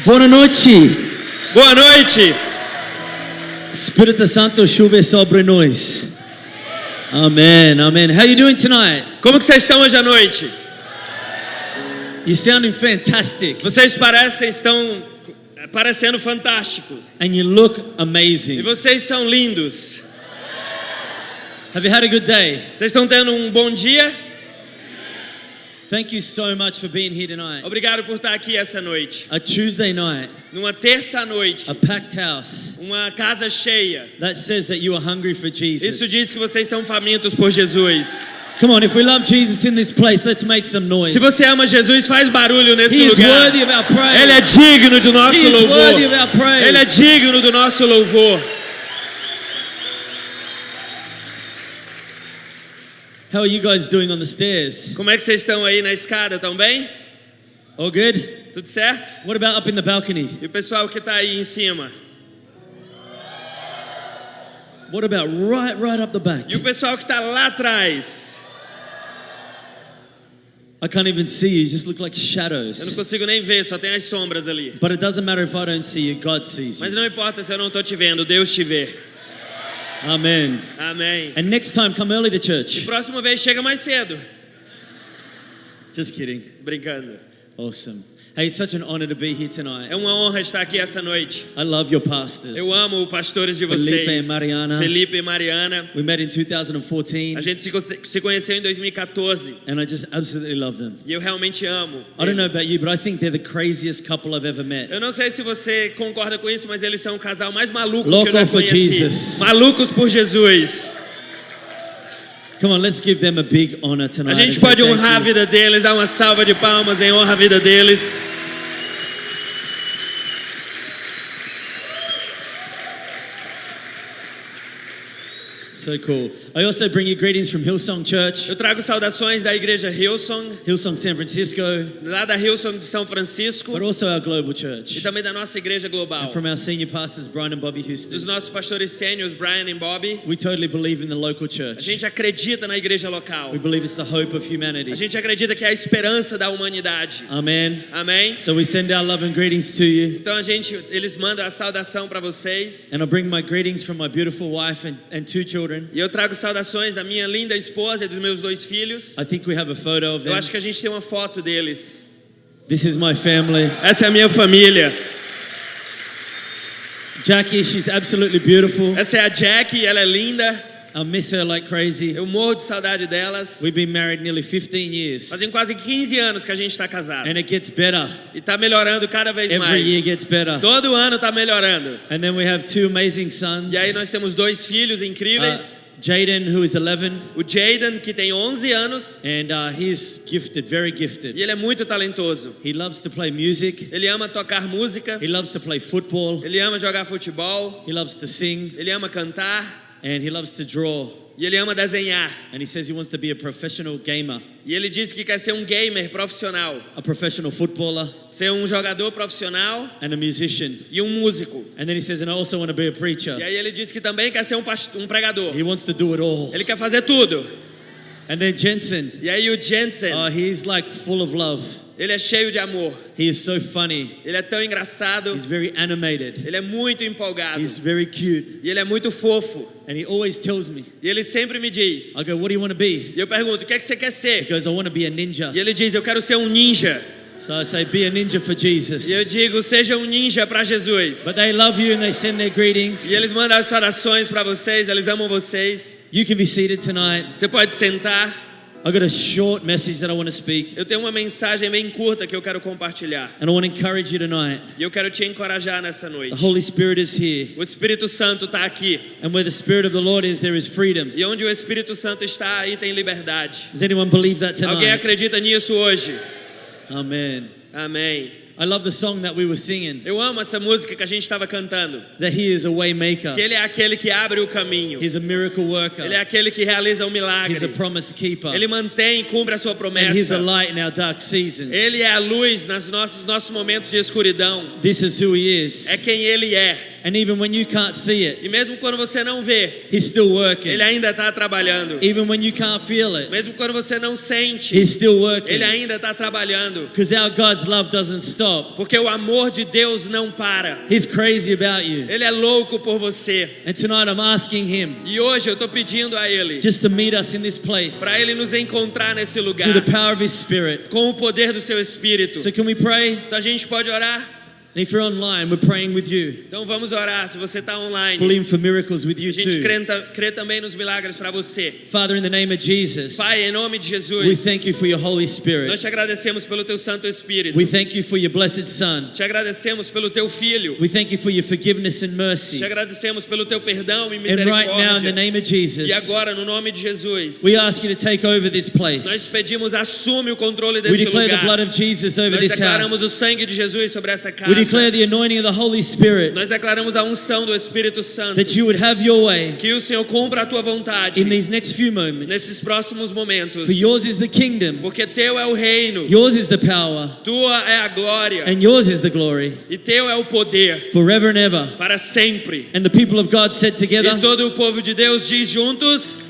Boa noite. Boa noite. Espírito Santo chuve sobre nós. Amen, amen. How you doing tonight? Como que vocês estão hoje à noite? You sounding fantastic. Vocês estão parecendo fantásticos. And you look E amazing. vocês são lindos. Have you had a good day? Vocês estão tendo um bom dia? Thank you so much for being here tonight. Obrigado por estar aqui essa noite. A Tuesday night, Numa terça-noite, a packed house. uma casa cheia. That says that you are hungry for Jesus. Isso diz que vocês são famintos por Jesus. Come on, if we love Jesus in this place, let's make some noise. Se você ama Jesus, faz barulho nesse He is lugar. worthy of our praise. Ele é digno do nosso He is louvor. worthy of our praise. Ele é digno do nosso louvor. How are you guys doing on the stairs? Como é que vocês estão aí na escada? Estão bem? All good? Tudo certo? What about up in the balcony? E o pessoal que está aí em cima? What about right up the back? E o pessoal que está lá atrás? I can't even see you, you just look like Eu não shadows. consigo nem ver, só tem as sombras ali. But it doesn't matter if I don't see you, God sees Mas you. não importa se eu não estou te vendo, Deus te vê. Amen. Amém. And next time, come early to E church. próxima vez chega mais cedo. Just kidding. Brincando. Awesome. Hey, it's such an honor to be here tonight. É uma honra estar aqui essa noite. I love your pastors. Eu amo os pastores de Felipe vocês. e Mariana. Felipe e Mariana. We met in 2014, A gente se conheceu em 2014. and I just absolutely love them. E eu realmente amo. I don't know eles. about you, but I think they're the craziest couple I've ever met. Eu não sei se você concorda com isso, mas eles são o casal mais maluco Loco que eu já for conheci. Jesus. Malucos por Jesus. Come on, let's give them a big honor A tonight. gente and say pode thank honrar a you. vida deles, dar uma salva de palmas em honra à vida deles. So cool. I also bring you greetings from Hillsong Church, Eu trago saudações da igreja Hillsong, Hillsong San Francisco, lá da Hillsong de São Francisco but also our global e church. também da nossa igreja global. And from our senior pastors, Brian and Bobby Dos Houston. nossos pastores sêniores, Brian e Bobby. We totally believe in the local A church. gente acredita na igreja local. We believe it's the hope of humanity. A gente acredita que é a esperança da humanidade. Amen. Amém? So we send our love and greetings to you. Então eles mandam a saudação para vocês. And I bring my greetings from my beautiful wife and two children. E eu trago saudações da minha linda esposa e dos meus 2 filhos. I think we have a photo of Eu them. acho que a gente tem uma foto deles. This is my family. Essa é a minha família. Jackie, she's absolutely beautiful. Essa é a Jackie, ela é linda. I miss her like crazy. Eu morro de saudade delas. We've been married nearly 15 years. Fazem quase 15 anos que a gente está casado. And it gets better. E está melhorando cada vez Every year mais. gets better. Todo ano está melhorando. And then we have 2 amazing sons. E aí nós temos 2 filhos incríveis. Jaden, who is 11, O Jaden, que tem 11 anos. and he's gifted, very E gifted. ele é muito talentoso. He loves to play music. Ele ama tocar música. He loves to play football. Ele ama jogar futebol. He loves to sing. Ele ama cantar. And he loves to draw. E ele ama desenhar. And he says he wants to be a professional gamer, E ele diz que quer ser um gamer profissional. a professional footballer, Ser um jogador profissional and a musician. e um músico. And then he says, and I also want to be a preacher. E aí ele diz que também quer ser um pregador. He wants to do it all. Ele quer fazer tudo. And then Jensen, E aí o Jensen, he's like full of love. ele é cheio de amor. He is so funny. Ele é tão engraçado. He's very animated. Ele é muito empolgado. He's very cute. E ele é muito fofo. And he always tells me, E ele sempre me diz. I go, what do you want to be? E eu pergunto, o que é que você quer He ser? goes, I want to be a ninja. E ele diz, eu quero ser um ninja. So I say, be a ninja for Jesus. E eu digo, seja um ninja para Jesus. But they love you and they send their greetings. E eles mandam as saudações para vocês, eles amam vocês. You can be seated tonight. Você pode sentar. I got a short message that I want to speak. Eu tenho uma mensagem bem curta que eu quero compartilhar. And I want to encourage you tonight. E eu quero te encorajar nessa noite. The Holy Spirit is here. O Espírito Santo está aqui. And where the Spirit of the Lord is, there is freedom. E onde o Espírito Santo está, aí tem liberdade. Does anyone believe that Alguém tonight? acredita nisso hoje? Amen. Amém. I love the song that we were singing, Eu amo essa música que a gente estava cantando. that He is a way maker. Que ele é aquele que abre o caminho. He's a miracle worker. Ele é aquele que realiza o milagre. He's a promise keeper. Ele mantém e cumpre a sua And He's promessa. a light in our dark seasons. Ele é a luz nos nossos momentos de escuridão. This is who He is. É quem ele é. And even when you can't see it, E mesmo quando você não vê, He's still working. Ele ainda está trabalhando. Even when you can't feel it, Mesmo quando você não sente, He's still working. Ele ainda está trabalhando. Because our God's love doesn't stop. Porque o amor de Deus não para. He's crazy about you. Ele é louco por você. And tonight I'm asking Him E hoje eu estou pedindo a Ele just to meet us in this place para Ele nos encontrar nesse lugar through the power of His Spirit. com o poder do seu Espírito. So can we pray? Então a gente pode orar? And if you're online, we're praying with you. Então vamos orar. Se você está online, Believing for miracles with you a gente too. crê também nos milagres para você. Father, in the name of Jesus, Pai, em nome de we Jesus, thank you for your Holy nós Spirit. te agradecemos pelo teu Santo Espírito. We thank you for your blessed Son. Te agradecemos pelo teu Filho. We thank you for your forgiveness and mercy. Te agradecemos pelo teu perdão e And right now, in the misericórdia. name of Jesus, E agora, no nome de Jesus, we ask you to take over this nós place. pedimos, assume o controle We desse declare the blood lugar. of Jesus over Nós this declaramos o house. sangue de Jesus sobre essa We declare casa. the anointing of the Holy Spirit, Nós declaramos a unção do Espírito Santo. that you would have your way Que o Senhor cumpra a tua vontade in these next few moments. nesses próximos momentos. For yours is the kingdom, Porque teu é o reino, yours is the power, tua é a glória and yours is the glory, e teu é o poder forever and ever. para sempre. And the people of God said together, E todo o povo de Deus diz juntos: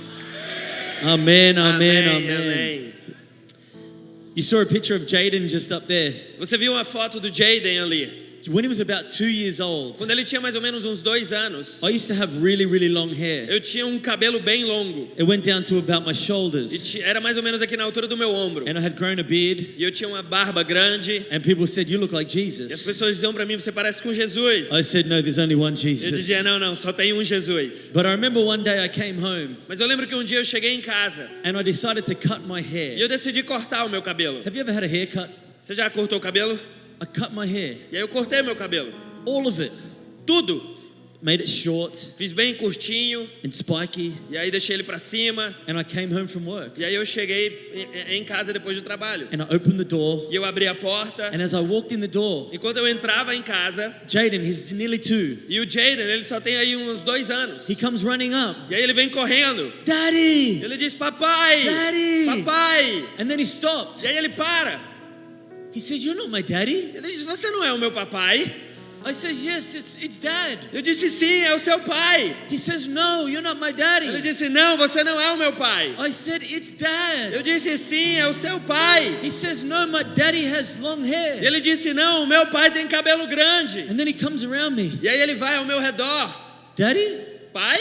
Amen, amen, amém, amen. amém. You saw a picture of Jaden just up there. Você viu uma foto do Jaden ali? When he was about 2 years old, Quando ele tinha mais ou menos uns 2 anos, I used to have really, really long hair. eu tinha um cabelo bem longo. It went down to about my E shoulders. era mais ou menos aqui na altura do meu ombro. And I had grown a beard. E eu tinha uma barba grande. And people said, you look like E as Jesus. pessoas diziam pra mim: você parece com Jesus. I said, no, there's only one Eu Jesus. dizia: não, só tem um Jesus. But I remember one day I came home Mas eu lembro que um dia eu cheguei em casa and I decided to cut my e hair. eu decidi cortar o meu cabelo. Have you ever had a haircut? Você já cortou o cabelo? I cut my hair. E aí eu cortei meu cabelo. All of it. Tudo. Made it short Fiz bem curtinho. and spiky. E aí deixei ele pra cima. And I came home from work. E aí eu cheguei em casa depois do trabalho. And I opened the door. E eu abri a porta. And as I walked in the door, Enquanto eu entrava em casa, Jaden, he's nearly 2. e o Jaden, ele só tem aí uns 2 anos. He comes running up. E aí ele vem correndo. Daddy! Ele diz: papai! Daddy! Papai! And then he stopped. E aí ele para. He said, you're not my daddy. Ele diz: você não é o meu papai? I said, yes, it's dad. Eu disse: sim, é o seu pai. He says, no, you're not my Ele daddy. disse: não, você não é o meu pai. I said, it's dad. Eu disse: sim, é o seu pai. He says, no, my daddy has long E hair. ele disse: não, o meu pai tem cabelo grande. And then he comes around me. E aí ele vai ao meu redor: Daddy? pai?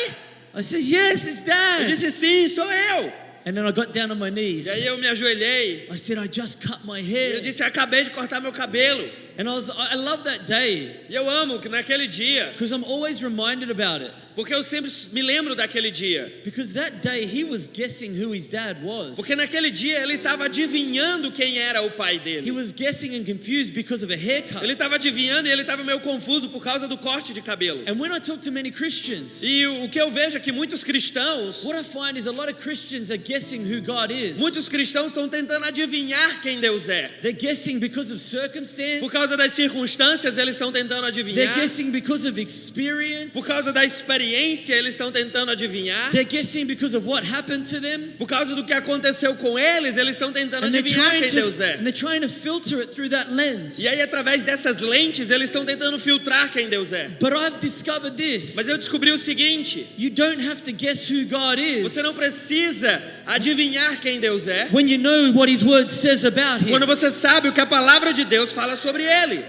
I said, yes, it's Eu dad. disse: sim, sou eu. And then I got down on my E knees. aí eu me ajoelhei. I said, I just cut my Eu hair. disse: acabei de cortar meu cabelo. And I love that day E eu amo que naquele dia, because I'm always reminded about it. porque eu sempre me lembro daquele dia. Because that day he was guessing who his dad was. Porque naquele dia ele estava adivinhando quem era o pai He dele. was guessing and confused because of a haircut. Ele estava adivinhando e ele estava meio confuso por causa do corte de cabelo. And when I talk to many Christians, E o que eu vejo é que muitos cristãos what I find is a lot of Christians are guessing who God is. Muitos cristãos estão tentando adivinhar quem Deus é. They're guessing because of circumstance. Por causa das circunstâncias, eles estão tentando They're adivinhar. guessing because of experience. Por causa da experiência, eles estão tentando adivinhar. They're guessing because of what happened to them. Por causa do que aconteceu com eles, eles estão tentando adivinhar quem Deus é. they're trying to filter it through that lens. E aí, através dessas lentes, eles estão tentando filtrar quem Deus é. But I've discovered this. Mas eu descobri o seguinte: You don't have to guess who God is. você não precisa adivinhar quem Deus é When you know what his word says about him. quando você sabe o que a palavra de Deus fala sobre ele.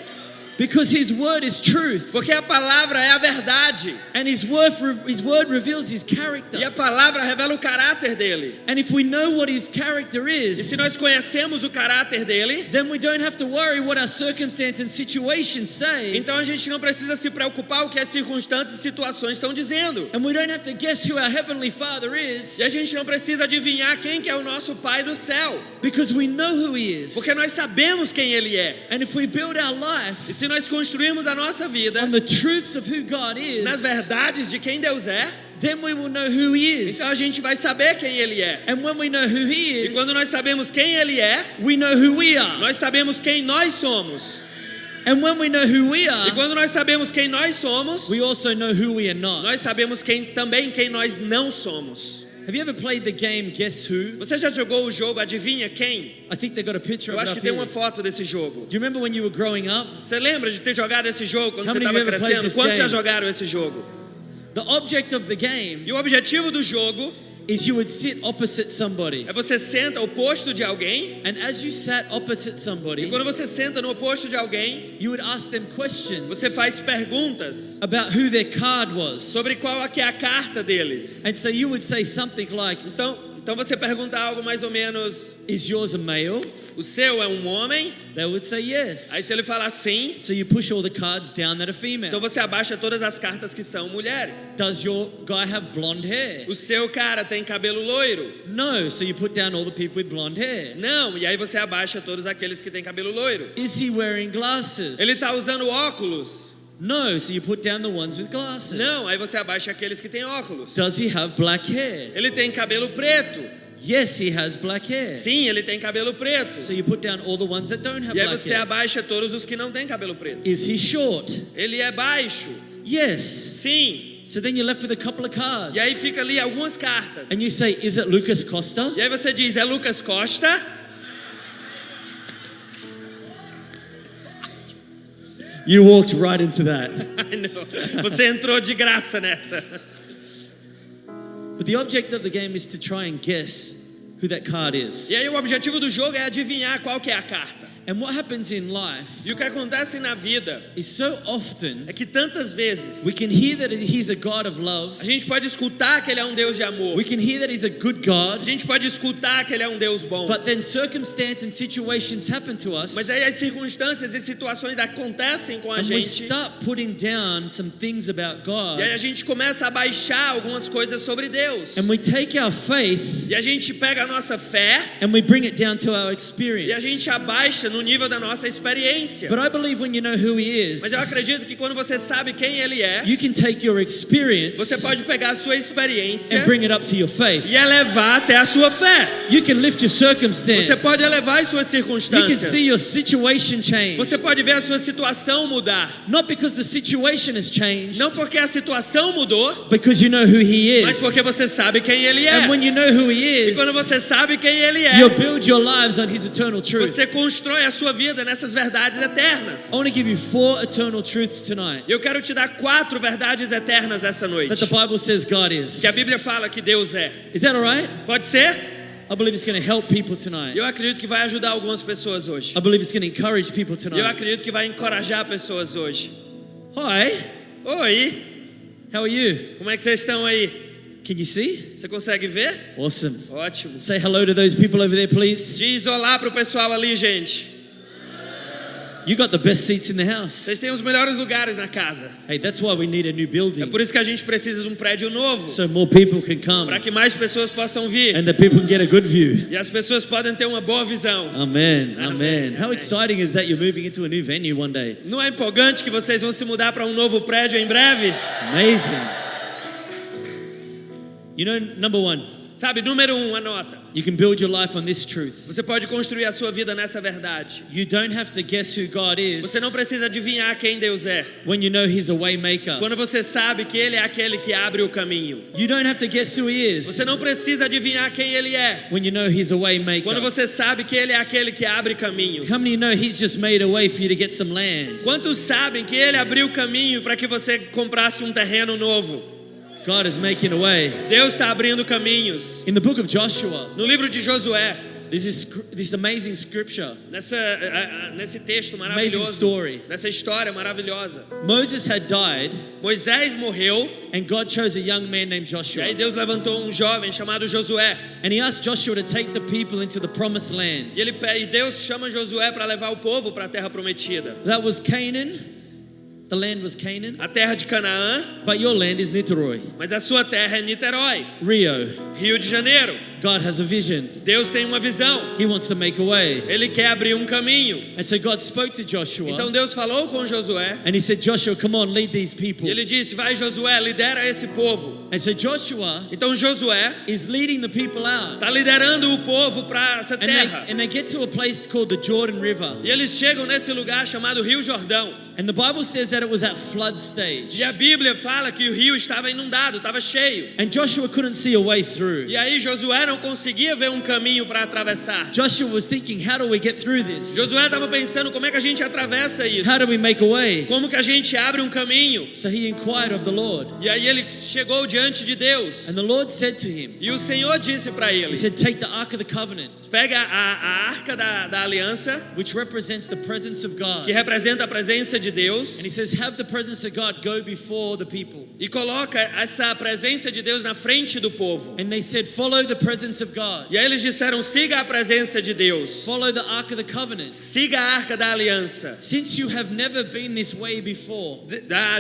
Because his word is truth. Porque a palavra é a verdade. And his word reveals his character. E a palavra revela o caráter dele. And if we know what his character E is, se nós conhecemos o caráter dele, then we don't have to worry what our circumstance and situations say. então a gente não precisa se preocupar o que as circunstâncias e situações estão dizendo. And we don't have to guess who our heavenly Father is. E a gente não precisa adivinhar quem que é o nosso Pai do céu. Because we know who he is. Porque nós sabemos quem ele é. And if we build our life E se nós construirmos a nossa vida on the truths of who God is, nas verdades de quem Deus é, then we will know who he is. então a gente vai saber quem ele é. And when we know who he E is, quando nós sabemos quem ele é, we know who we are. nós sabemos quem nós somos. And when we know who we are, E quando nós sabemos quem nós somos, we also know who we are not. nós sabemos também quem nós não somos. Have you ever played the game Guess Who? Você já jogou o jogo Adivinha Quem? I think they got a picture Eu of acho it que up tem uma here. foto desse jogo. Do you remember when you were growing up? Você lembra de ter jogado esse jogo quando How você many of estava you ever played crescendo? this Quantos já game? jogaram esse jogo? The object of the game E o objetivo do jogo is you would sit opposite somebody. é você senta ao oposto de alguém. And as you sat opposite E somebody, quando você senta no oposto de alguém, you would ask them questions você faz perguntas about who their card was. sobre qual é que é a carta deles. And so you would say something like, Então você pergunta algo mais ou menos, is yours a male? o seu é um homem? They would say yes. Aí se ele falar sim, So you push all the cards down that are female. então você abaixa todas as cartas que são mulher. Does your guy have blonde hair? O seu cara tem cabelo loiro? No, so you put down all the people with blonde hair. Não, e aí você abaixa todos aqueles que têm cabelo loiro. Is he wearing glasses? Ele está usando óculos? No, so you put down the ones with glasses. Não, aí você abaixa aqueles que têm óculos. Does he have black hair? Ele tem cabelo preto? Yes, he has black hair. Sim, ele tem cabelo preto. So you put down all the ones that don't have E aí black você hair. abaixa todos os que não têm cabelo preto. Is he short? Ele é baixo? Yes. Sim. So then you're left with a couple of cards. E aí fica ali algumas cartas. And you say, is it Lucas Costa? E aí você diz, é Lucas Costa? You walked right into that. Ai, não. Você entrou de graça nessa. But the object of the game is to try and guess who that card is. E aí o objetivo do jogo é adivinhar qual que é a carta. And what happens in life E o que acontece na vida is so often é que tantas vezes we can hear that he's a God of love. a gente pode escutar que ele é um Deus de amor. We can hear that he's a good A God. gente pode escutar que ele é um Deus bom. But then circumstance and situations happen to us. Mas aí as circunstâncias e situações acontecem com a And we gente. start putting down some things about God. E aí a gente começa a baixar algumas coisas sobre Deus. And we take our faith E a gente pega a nossa fé and we bring it down to our e a experience. gente abaixa no nível da nossa experiência. But I believe when you know who he is, Mas eu acredito que quando você sabe quem ele é, you can take your experience você pode pegar a sua experiência and bring it up to your faith. e elevar até a sua fé. You can lift your circumstance. Você pode elevar as suas You can circunstâncias. see your situation change. Você pode ver a sua situação mudar. Not because the situation has changed, Não porque a situação mudou, because you know who he mas porque is. você sabe quem ele é. And when you know who he E quando is, você sabe quem ele é, you'll build your lives on his eternal truth. você constrói a sua vida nessas verdades eternas. I want to give you 4 eternal truths tonight E eu quero te dar 4 verdades eternas essa noite. that the Bible says God is. Que a Bíblia fala que Deus é. Is that all right? Pode ser? I believe it's going to help people tonight. Eu acredito que vai ajudar algumas pessoas hoje. I believe it's going to encourage people Eu tonight. acredito que vai encorajar pessoas hoje. Hi, Oi, how are you? como é que vocês estão aí? Can you see? Você consegue ver? Awesome. Ótimo. Say hello to those people over there, please. Diz olá pro pessoal ali, gente. You got the best seats in the house. Vocês têm os melhores lugares na casa. Hey, that's why we need a new É building por isso que a gente precisa de um prédio novo, so more people can come para que mais pessoas possam vir and the people can get a good view. e as pessoas podem ter uma boa visão. Amen. Amen. How Amen. exciting is that you're moving into a new venue one day? Não é empolgante que vocês vão se mudar para um novo prédio em breve? Amazing. You know, number 1, Sabe, número 1, anota. you can build your life on this truth. Você pode construir a sua vida nessa verdade. You don't have to guess who God is Você não precisa adivinhar quem Deus é. when you know He's a way maker. Quando você sabe que Ele é aquele que abre o caminho. You don't have to guess who He is Você não precisa adivinhar quem Ele é. when you know He's a way maker. Quando você sabe que Ele é aquele que abre caminhos. How many know He's just made a way for you to get some land? Quantos sabem que Ele abriu o caminho para que você comprasse um terreno novo? God is making a way. Deus está abrindo caminhos. In the book of Joshua, No livro de Josué, this amazing scripture, nesse texto amazing maravilhoso, story. nessa história maravilhosa, Moses had died Moisés morreu and God chose a young man named e Joshua. aí Deus levantou um jovem chamado Josué. And he asked Joshua to take the people into the promised land. E Deus chama Josué para levar o povo para a terra prometida. That was Canaan. The land was Canaan. A terra de Canaã, But your land is Niterói, mas a sua terra é Niterói, Rio, Rio de Janeiro. God has a vision. Deus tem uma visão. He wants to make a way. Ele quer abrir um caminho. And so God spoke to Joshua. Então Deus falou com Josué. And he said, Joshua, come on, lead these people. E ele disse: vai, Josué, lidera esse povo. And so Joshua Então Josué is leading the people out. está liderando o povo para essa terra. And they get to a place called the Jordan River. E eles chegam nesse lugar chamado Rio Jordão. And the Bible says that it was at flood stage. E a Bíblia fala que o rio estava inundado, estava cheio. And Joshua couldn't see a way through. E aí Josué não conseguia ver um caminho para atravessar. Joshua was thinking, how do we get through this? Josué estava pensando, como é que a gente atravessa isso? How do we make a way? Como que a gente abre um caminho? So he inquired of the Lord. E aí ele chegou diante de Deus. And the Lord said to him, E o Senhor disse para ele: he said, take the Ark of the Covenant, pega a arca da aliança, which represents the presence of God. que representa a presença de Deus, And he says, have the presence of God go before the people. e coloca essa presença de Deus na frente do povo. And they said, follow the presence of God. E aí eles disseram: siga a presença de Deus, Follow the Ark of the Covenant. siga a arca da aliança. Since you have never been this way before.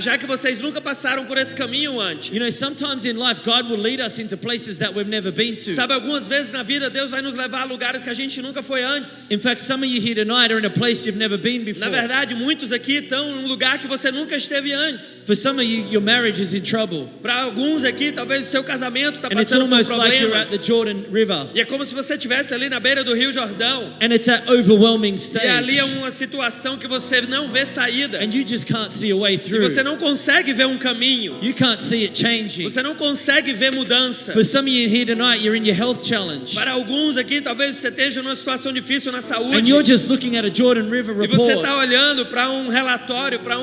Já que vocês nunca passaram por esse caminho antes. You know, sometimes in life, God will lead us into places that we've never been to. Sabe, algumas vezes na vida Deus vai nos levar a lugares que a gente nunca foi antes. In fact, some of you here tonight are in a place you've never been before. Na verdade, muitos aqui estão num lugar que você nunca esteve antes. For some of you, your marriage is in trouble. Para alguns aqui, talvez o seu casamento está And it's passando por almost like you're at problemas. the Jordan River. E é como se você estivesse ali na beira do Rio Jordão. And it's that overwhelming E ali é stage. uma situação que você não vê saída. And you just can't see a way E through. você não consegue ver um caminho. You can't see it changing. Você não consegue ver mudança. For some of you here tonight, you're in your health challenge. Para alguns aqui, talvez você esteja numa situação difícil na And saúde. you're just looking at a Jordan River E você report. está olhando para um relatório, para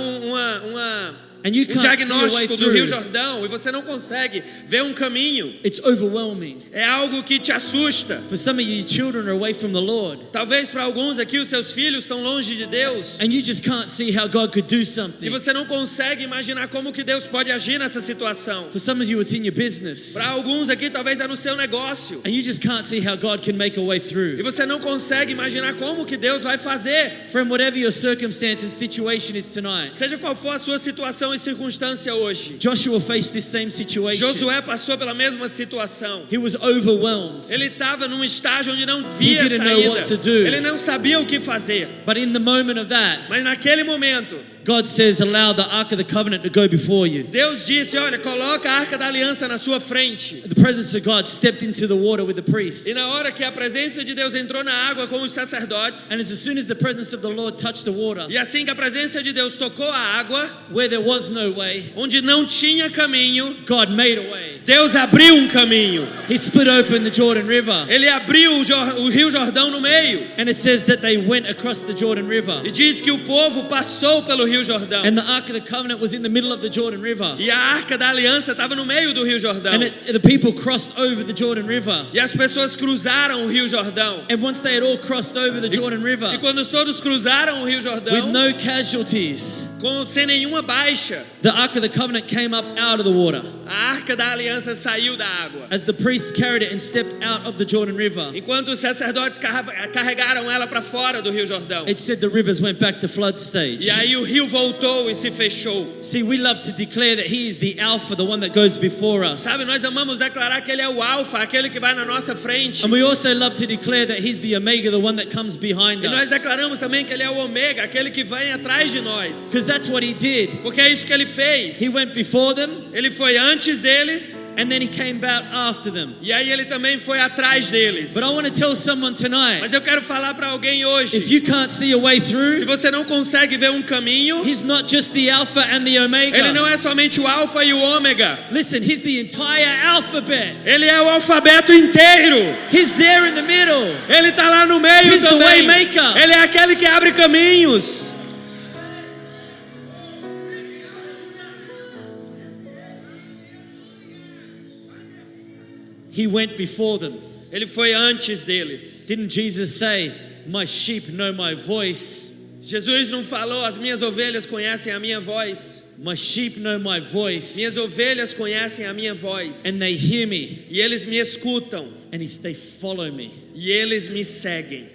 And you can't see a way diagnóstico do Rio through. Jordão, e você não consegue ver um caminho. It's overwhelming. É algo que te assusta. For some of you, your children are away from the Lord. Talvez para alguns aqui os seus filhos estão longe de Deus. And you just can't see how God could do E something. você não consegue imaginar como que Deus pode agir nessa situação. For some of you, it's in your business. Para alguns aqui talvez é no seu negócio. And you just can't see how God can make a way E through. você não consegue imaginar como que Deus vai fazer. Friend, whatever your circumstance and situation is tonight, Seja qual for a sua situação e circunstância hoje. Joshua faced this same situation. Josué passou pela mesma situação. He was overwhelmed. Ele estava num estágio onde não via He didn't know what to saída. do. Ele não sabia o que fazer. But in the moment of that, Mas naquele momento, God says, allow the Ark of the Covenant to go before you. Deus disse: olha, coloca a arca da aliança na sua frente. The presence of God stepped into the water with the priests. E na hora que a presença de Deus entrou na água com os sacerdotes, And as soon as the presence of the Lord touched the water, e assim que a presença de Deus tocou a água, where there was no way, onde não tinha caminho, God made a way. Deus abriu um caminho. He split open the Jordan River. Ele abriu o Rio Jordão no meio. And it says that they went across the Jordan River. E diz que o povo passou pelo Rio Jordão. And the Ark of the Covenant was in the middle of the Jordan River. E a arca da aliança estava no meio do Rio Jordão. And the people crossed over the Jordan River. E as pessoas cruzaram o Rio Jordão. And once they had all crossed over the Jordan River, E quando todos cruzaram o Rio with Jordão, no casualties, sem nenhuma baixa, the Ark of the Covenant came up out of the water. a arca da aliança saiu da água. As the priests carried it and stepped out of the Jordan River, Enquanto os sacerdotes carregaram ela para fora do Rio Jordão. it said the rivers went back to flood stage. E aí o rio voltou e se fechou. See, we love to declare that He is the Alpha, the one that goes before us. Sabe, nós amamos declarar que ele é o alfa, aquele que vai na nossa frente. And we also love to declare that He's the Omega, the one that comes behind E nós us. declaramos também que ele é o ômega, aquele que vem atrás de nós. Because that's what He did. Porque é isso que ele fez. He went before them, Ele foi antes deles and then He came back after them. e aí ele também foi atrás deles. But I want to tell someone tonight, Mas eu quero falar para alguém if hoje, you can't see a way through, se você não consegue ver um caminho, He's not just the Alpha and the Omega. ele não é somente o alfa e o ômega. Listen, He's the entire alphabet. Ele é o alfabeto inteiro. He's there in the middle. Ele está lá no meio He's the também. waymaker. Ele é aquele que abre caminhos. He went before them. Ele foi antes deles. Didn't Jesus say, my sheep know my voice? Jesus não falou: as minhas ovelhas conhecem a minha voz. My sheep know my voice. Minhas ovelhas conhecem a minha voz. And they hear me. E eles me escutam. And they follow me. E eles me seguem.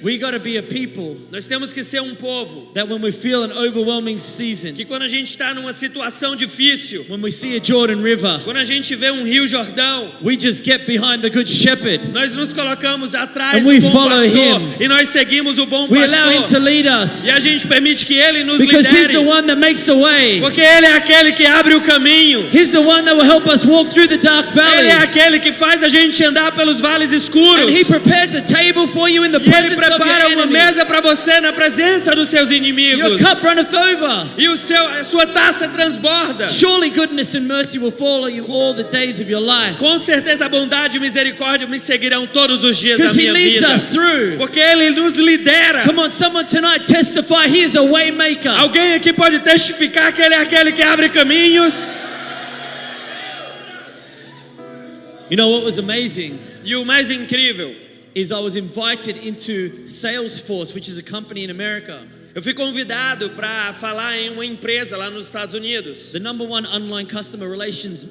We got to be a people Nós temos que ser um povo that when we feel an overwhelming season, que quando a gente está numa situação difícil, when we see a Jordan River, quando a gente vê um rio Jordão, we just get behind the good shepherd. nós nos colocamos atrás And do we bom follow pastor him. e nós seguimos o bom We allow him to pastor. lead us E a gente permite que ele nos because he's the lidere, one that makes a way. porque ele é aquele que abre o caminho. He's the one that will help us walk through the dark Ele é valleys. aquele que faz a gente andar pelos vales escuros. And he prepares a table for you in the E ele presence of your prepara uma enemies. mesa para você na presença dos seus Your inimigos. cup runneth over. E a sua taça transborda. Surely goodness and mercy will follow you all the days of your life. Com certeza a bondade e misericórdia me seguirão todos os dias da Because he minha leads vida. us through. Porque ele nos lidera. Come on, someone tonight testify he is a way maker. Alguém aqui pode testificar que ele é aquele que abre caminhos? You know what was amazing E o mais incrível, is I was invited into Salesforce, which is a company in America. eu fui convidado para falar em uma empresa lá nos Estados Unidos. The number one online customer relations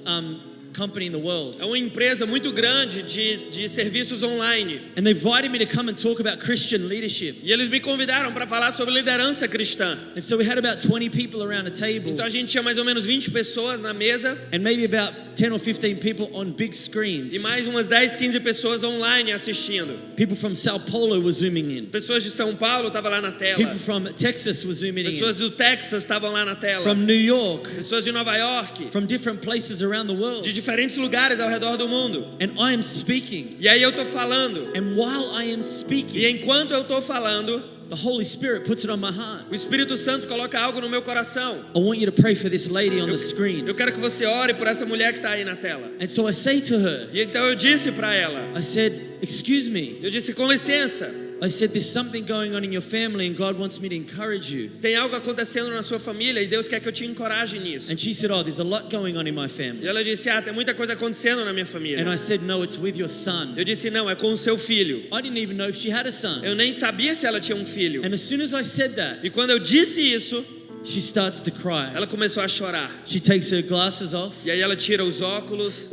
company in the world. É uma empresa muito grande de serviços online. And they invited me to come and talk about Christian leadership. E eles me convidaram para falar sobre liderança cristã. And so we had about 20 people around a table Então a gente tinha mais ou menos 20 pessoas na mesa and maybe about 10 or 15 people on big screens. e mais umas 10, 15 pessoas online assistindo. People from Sao Paulo were zooming in. Pessoas de São Paulo estavam lá na tela. People from Texas were zooming in. Pessoas do Texas estavam lá na tela. From New York, Pessoas de Nova York, from different places around the world. de diferentes lugares ao redor do mundo. And I am speaking. E aí eu tô falando. And while I am E speaking, enquanto eu tô falando, the Holy Spirit puts it on my heart. o Espírito Santo coloca algo no meu coração. I want you to pray for this lady on the screen. Eu quero que você ore por essa mulher que está aí na tela. And so I say to her, E então eu disse para ela, I said, excuse me. eu disse, com licença, I said, there's something going on in your family and God wants me to encourage you. tem algo acontecendo na sua família e Deus quer que eu te encoraje nisso. And she said, oh, there's a lot going on in my E family. ela disse, tem muita coisa acontecendo na minha And família. I said, no, it's with your son. Eu disse, não, é com o seu filho. I didn't even know if she had a son. Eu nem sabia se ela tinha um filho. And as soon as I said that, E quando eu disse isso, she starts to cry. ela começou a chorar. She takes her glasses off E aí ela tira os óculos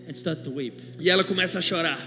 and starts to weep. e ela começa a chorar.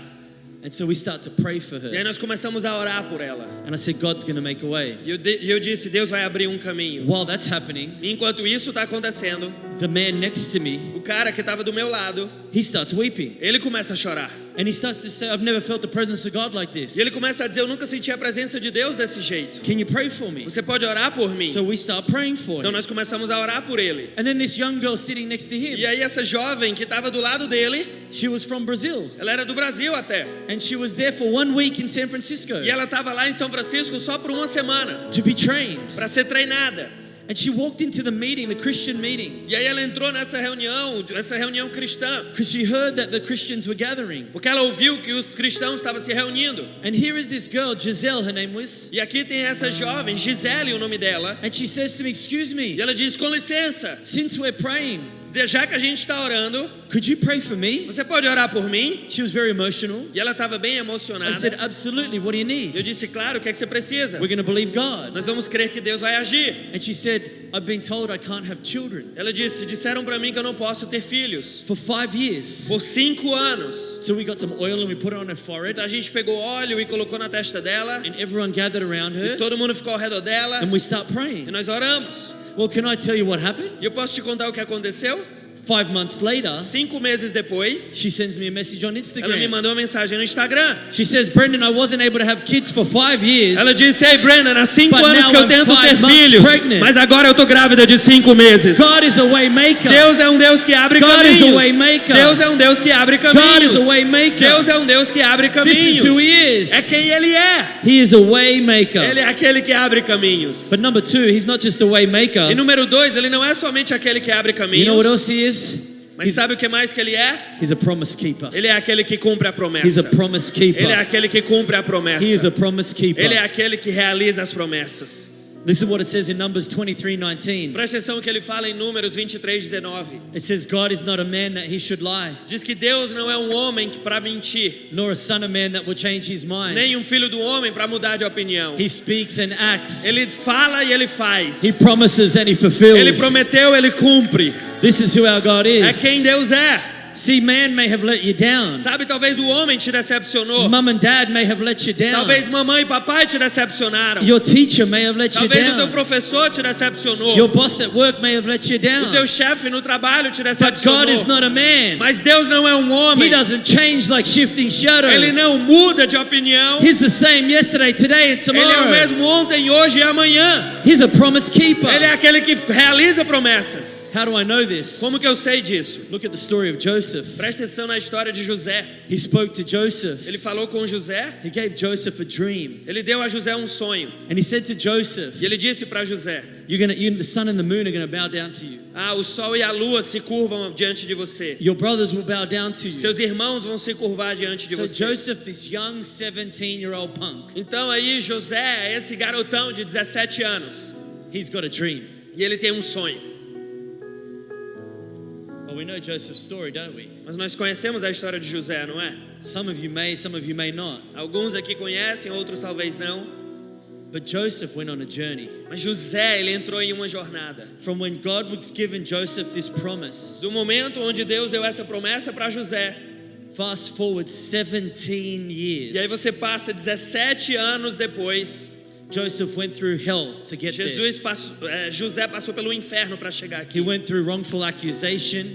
And so we start to pray for E aí her. nós começamos a orar por ela. And I said, God's going to make a way. E eu disse, Deus vai abrir um caminho. While that's happening, E enquanto isso está acontecendo, the man next to me, o cara que estava do meu lado, he starts weeping. ele começa a chorar. And he starts to say, I've never felt the presence of God like this. E ele começa a dizer, eu nunca senti a presença de Deus desse jeito. Can you pray for me? Você pode orar por mim? So we start praying for Então him. nós começamos a orar por ele. And then this young girl sitting next to him, E aí essa jovem que estava do lado dele, she was from Brazil. ela era do Brasil até. And she was there for 1 week in San Francisco E ela estava lá em São Francisco só por uma semana, to be trained. para ser treinada. And she walked into the meeting, the Christian meeting, E aí ela entrou nessa reunião cristã, because she heard that the Christians were gathering. porque ela ouviu que os cristãos estavam se reunindo. And here is this girl, Giselle, her name was, E aqui tem essa jovem, Gisele, o nome dela. and she says to me, excuse E me, ela diz, com licença, since we're praying, já que a gente está orando, could you pray for me? você pode orar por mim? She was very emotional. E ela estava bem I emocionada. said, absolutely, what do you need? Eu disse, claro, o que é que você precisa? We're going to believe God. Nós vamos crer que Deus vai agir. And she said, I've been told I can't have children. Ela disse, disseram para mim que eu não posso ter filhos. For 5 years. Por 5 anos. So we got some oil and we put it on her forehead. Então a gente pegou óleo e colocou na testa dela. And everyone gathered around E her. todo mundo ficou ao redor dela. And we start E praying. nós oramos. Well, can I tell you what happened? E eu posso te contar o que aconteceu? 5 months later, 5 meses depois, she sends me a message on ela me Instagram. mandou uma mensagem no Instagram. She says, Brendan, I wasn't able to have kids for 5 years. Ela disse, ei Brennan, há 5 But anos now que eu I'm tento 5 ter months filhos, pregnant. mas agora eu tô grávida de 5 meses. God is a way maker. Deus é um Deus que abre God caminhos. is a way maker. Deus é um Deus que abre God caminhos. is a way maker. Deus é um Deus que abre This is caminhos. who he is. É quem Ele é. He is a way maker. Ele é aquele que abre caminhos. But number 2, he's not just a way maker. E número 2, Ele não é somente aquele que abre You know what caminhos. else he is? Mas sabe o que mais que Ele é? He's a promise keeper. Ele é aquele que cumpre a He's promessa. a promise keeper. Ele é aquele que cumpre a promessa. He is a promise keeper. Ele é aquele que realiza as promessas. Listen what it says in Numbers 23:19. Presta atenção no que ele fala em Números 23:19. It says, God is not a man that he should lie, Diz que Deus não é um homem para mentir, nor a son of man that will change his mind. nem um filho do homem para mudar de opinião. He speaks and acts. Ele fala e ele faz. He promises and he fulfills. Ele prometeu, ele cumpre. This is who our God É is. quem Deus é. See, man may have let you down. Sabe, talvez o homem te decepcionou. Mom and dad may have let you down. Talvez mamãe e papai te decepcionaram. Your teacher may have let you Talvez o teu down. professor te decepcionou. Your boss at work may have let you O down. teu chefe no trabalho te But God decepcionou. is not a man. Mas Deus não é um He homem. doesn't change like shifting shadows. Ele não muda de opinião. He's the same yesterday, today, and Ele é o tomorrow. mesmo ontem, hoje e amanhã. He's a promise keeper. Ele é aquele que realiza promessas. How do I know this? Como que eu sei disso? Look at the story of Joseph. Presta atenção na história de José. He spoke to Joseph. Ele falou com José. He gave Joseph a dream. Ele deu a José um sonho. And he said to Joseph, E ele disse para José: the sun and the moon are going to bow down to you. o sol e a lua se curvam diante de você. Your brothers will bow down to you. Seus irmãos vão se curvar diante de So você. Joseph, this young 17-year-old punk, Então aí José, esse garotão de 17 anos, he's got a dream. e ele tem um sonho. But we know Joseph's story, don't we? Mas nós conhecemos a história de José, não é? Some of you may not. Alguns aqui conhecem, outros talvez não. But Joseph went on a journey. Mas José, ele entrou em uma jornada. From when God was giving Joseph this promise, Do momento onde Deus deu essa promessa para José. fast forward 17 years. E aí você passa 17 anos depois. Joseph went through hell to get there. José passou pelo inferno para chegar He aqui. went through wrongful accusation.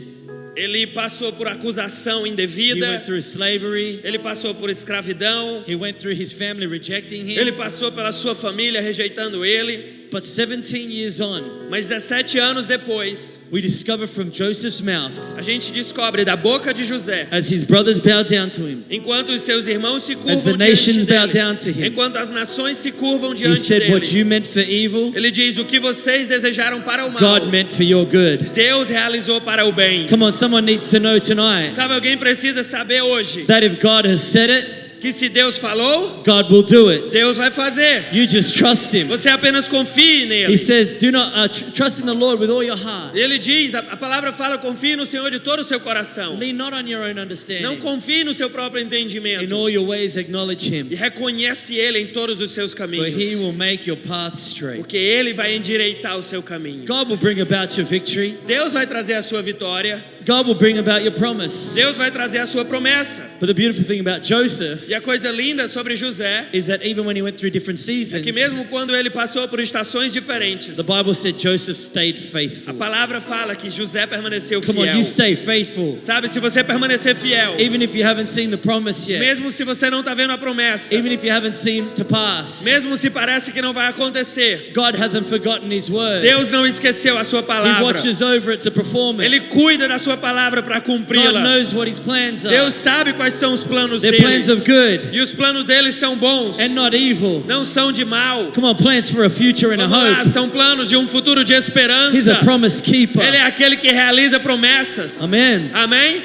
Ele passou por acusação He indevida. went through slavery. Ele passou por escravidão. He went through his family rejecting him. Ele passou pela sua família rejeitando ele. But 17 years on, Mas 17 anos depois, we discover from Joseph's mouth, a gente descobre da boca de José, as his brothers bowed down to him, enquanto os seus irmãos se as curvam the diante nations bowed dele, down to him, enquanto as nações se curvam he diante said, what dele, you meant for evil, ele diz: o que vocês desejaram para o mal, God meant for your good. Deus realizou para o bem. Come on, someone needs to know tonight Sabe, alguém precisa saber hoje that if God has said it, que se Deus falou, God will do it. Deus vai fazer. You just trust him. Você apenas confie nele. He says, do not trust in the Lord with all your heart. Ele diz, a palavra fala: confie no Senhor de todo o seu coração. Lean not on your own Não understanding. confie no seu próprio In entendimento. all your ways acknowledge him, E reconhece Ele em todos os seus for he caminhos. will make your path straight. Porque Ele vai endireitar o seu caminho. God will bring about your victory. Deus vai trazer a sua vitória. God will bring about your promise. Deus vai trazer a sua promessa. But the beautiful thing about Joseph E a coisa linda sobre José is that even when he went through different é seasons, que mesmo quando ele passou por estações diferentes, the Bible said Joseph stayed a faithful. palavra fala que José permaneceu Come on, fiel. you stay faithful. Sabe, se você permanecer fiel, Even if you haven't seen the promise yet, mesmo se você não está vendo a promessa, even if you haven't seen to pass, mesmo se parece que não vai acontecer, God hasn't forgotten his word. Deus não esqueceu a sua He palavra. watches over it to perform it. Ele cuida da sua palavra para God cumpri-la. knows what his plans are. Deus sabe quais são os planos They're dele. plans of good E os planos dele são bons, and not evil. não são de mal. Come on, plans for a future and a Vamos lá, hope. são planos de um futuro de He's esperança. a promise keeper. Ele é aquele que realiza promessas. Amen. Amém?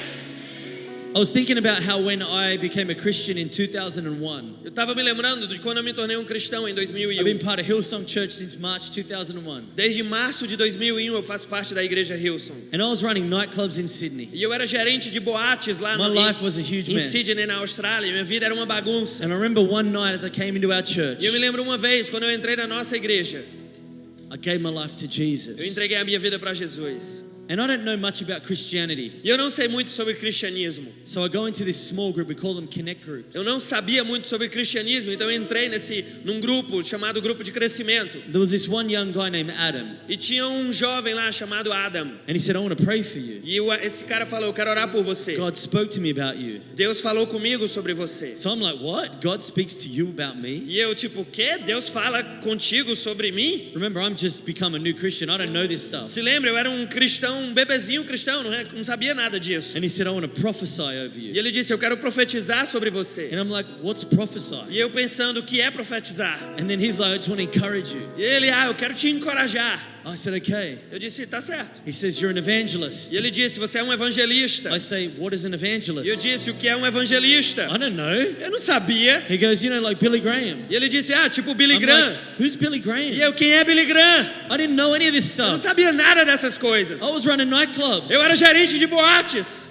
I was thinking about how when I became a Christian in 2001, Eu estava me lembrando de quando eu me tornei um cristão em I've been 2001. part of Hillsong Church since March 2001. Desde março de 2001 eu faço parte da igreja Hillsong. And I was running nightclubs in Sydney. E eu era gerente de boates lá My life was a huge em mess. Sydney, na Austrália. Minha vida era uma bagunça. And I remember one night as I came into our church, E eu me lembro uma vez, quando eu entrei na nossa igreja, I gave my life to eu Jesus. entreguei a minha vida para Jesus. And I don't know much about Christianity. E eu não sei muito sobre cristianismo. So I go into this small group, we call them Connect groups. Eu não sabia muito sobre cristianismo, então eu entrei num grupo chamado Grupo de Crescimento. There was this one young guy named Adam, E tinha um jovem lá chamado Adam. and he said, I want to pray for you. E esse cara falou: eu quero orar por você. God spoke to me about you. Deus falou comigo sobre você. So I'm like, what? God speaks to you about me? E eu tipo: o quê? Deus fala contigo sobre mim? Remember, I'm just become a new Christian. I don't know this stuff. Se lembra, eu era um cristão, um bebezinho cristão, não sabia nada disso. And he said, I want to prophesy over E you. ele disse: eu quero profetizar sobre você. And I'm like, what's prophesy? E eu pensando: o que é profetizar? And then he's like, I just want to encourage you. E ele: eu quero te encorajar. I said, okay. Eu disse: tá certo. He says, you're an evangelist. E ele disse: você é um evangelista. I say, what is an E eu evangelist? disse: o que é um evangelista? I don't know. Eu não sabia. He goes, you know, like Billy Graham. E ele disse: tipo Billy I'm Graham. like, who's Billy Graham? E eu: quem é Billy Graham? I didn't know any of this Eu não stuff. sabia nada dessas coisas. I was running nightclubs. Eu era gerente de boates.